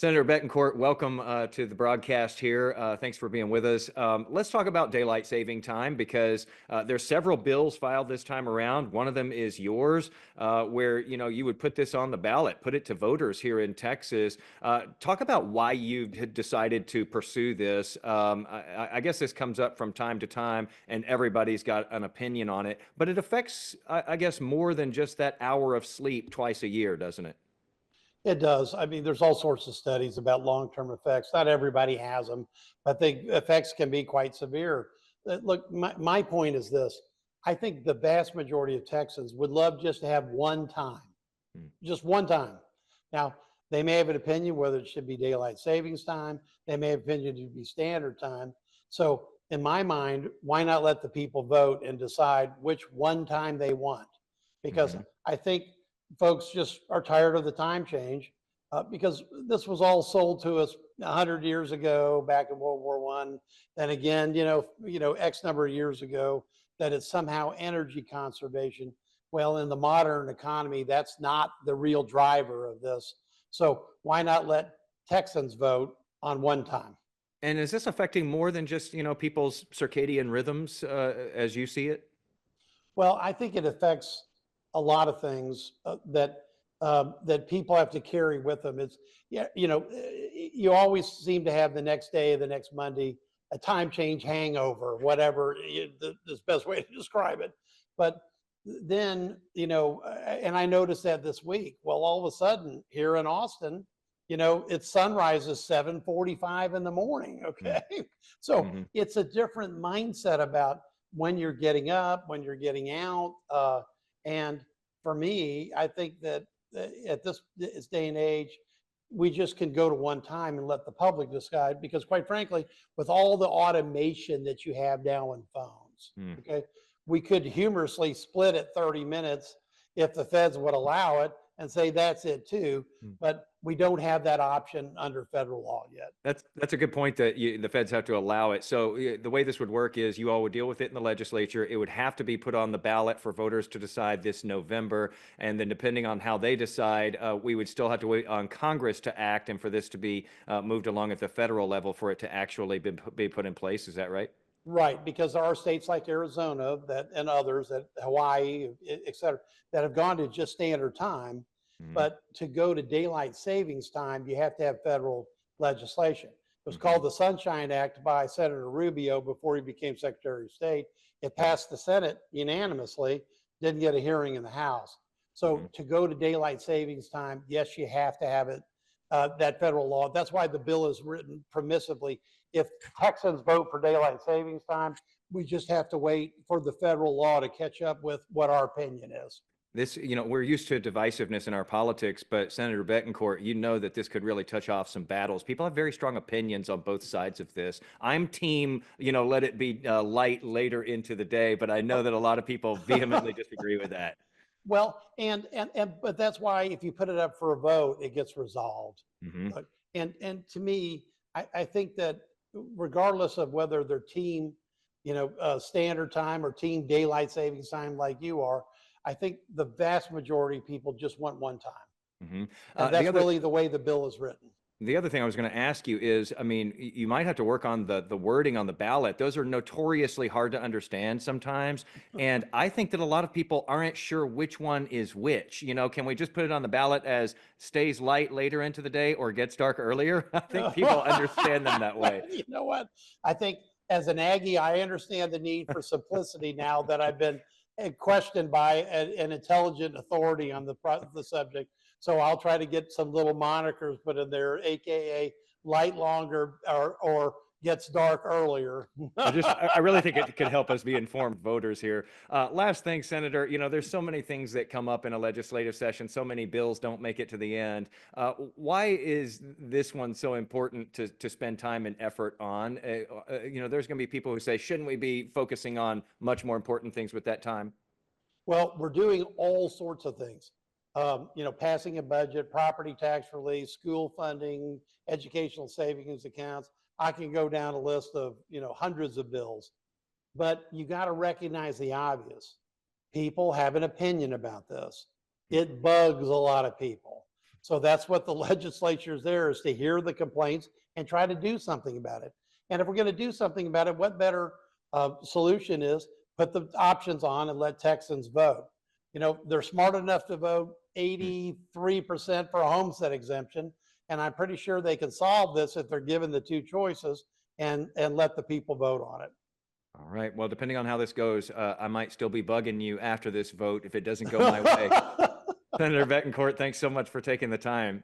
Senator Bettencourt, welcome to the broadcast here. Thanks for being with us. Let's talk about daylight saving time because there's several bills filed this time around. One of them is yours, where you would put this on the ballot, put it to voters here in Texas. Talk about why you had decided to pursue this. I guess this comes up from time to time, and everybody's got an opinion on it. But it affects, I guess, more than just that hour of sleep twice a year, doesn't it? It does. I mean, there's all sorts of studies about long-term effects. Not everybody has them, but the effects can be quite severe. Look, my point is this. I think the vast majority of Texans would love just to have one time, Hmm. just one time. Now, they may have an opinion whether it should be daylight savings time. They may have an opinion it should be standard time. So in my mind, why not let the people vote and decide which one time they want? Because Mhm. I think folks just are tired of the time change because this was all sold to us 100 years ago, back in World War One. Then again, X number of years ago, that it's somehow energy conservation. Well, in the modern economy, that's not the real driver of this. So why not let Texans vote on one time? And is this affecting more than just, people's circadian rhythms as you see it? Well, I think it affects a lot of things that people have to carry with them. It's yeah, you always seem to have the next day, the next Monday, a time change hangover, whatever the best way to describe it. But then, and I noticed that this week. Well, all of a sudden here in Austin, it's sunrise is 7:45 in the morning. Okay, so Mm-hmm. it's a different mindset about when you're getting up, when you're getting out. And for me, I think that at this day and age, we just can go to one time and let the public decide because, quite frankly, with all the automation that you have now in phones, okay, we could humorously split it 30 minutes if the feds would allow it and say that's it too. Mm. But we don't have that option under federal law yet. That's a good point that the feds have to allow it. So the way this would work is you all would deal with it in the legislature. It would have to be put on the ballot for voters to decide this November. And then depending on how they decide, we would still have to wait on Congress to act and for this to be moved along at the federal level for it to actually be put in place. Is that right? Right, because there are states like Arizona that and others that Hawaii, et cetera, that have gone to just standard time. Mm-hmm. But to go to daylight savings time, you have to have federal legislation. It was Mm-hmm. called the Sunshine Act by Senator Rubio before he became Secretary of State. It passed the Senate unanimously, didn't get a hearing in the House. Mm-hmm. So to go to daylight savings time, yes, you have to have it, that federal law. That's why the bill is written permissively. If Texans vote for daylight savings time, we just have to wait for the federal law to catch up with what our opinion is. This, we're used to divisiveness in our politics, but Senator Bettencourt, you know that this could really touch off some battles. People have very strong opinions on both sides of this. I'm team, let it be light later into the day, but I know that a lot of people vehemently disagree with that. Well, but that's why if you put it up for a vote, it gets resolved. Hmm. But and to me, I think that regardless of whether they're team, standard time or team daylight savings time like you are, I think the vast majority of people just want one time, Hmm. and The that's other really the way the bill is written. The other thing I was going to ask you is, I mean, you might have to work on the wording on the ballot. Those are notoriously hard to understand sometimes, and I think that a lot of people aren't sure which one is which. Can we just put it on the ballot as stays light later into the day or gets dark earlier? I think people understand them that way. You know what? I think as an Aggie, I understand the need for simplicity now that I've been questioned by an intelligent authority on the subject. So I'll try to get some little monikers put in there, AKA light longer or gets dark earlier. I really think it could help us be informed voters here. Last thing, Senator, there's so many things that come up in a legislative session. So many bills don't make it to the end. Why is this one so important to spend time and effort on? There's going to be people who say, shouldn't we be focusing on much more important things with that time? Well, we're doing all sorts of things. Passing a budget, property tax relief, school funding, educational savings accounts. I can go down a list of, hundreds of bills, but you got to recognize the obvious. People have an opinion about this. It bugs a lot of people. So that's what the legislature is there, is to hear the complaints and try to do something about it. And if we're going to do something about it, what better solution is put the options on and let Texans vote. They're smart enough to vote 83% for a homestead exemption. And I'm pretty sure they can solve this if they're given the two choices and let the people vote on it. All right. Well, depending on how this goes, I might still be bugging you after this vote if it doesn't go my way. Senator Bettencourt, thanks so much for taking the time.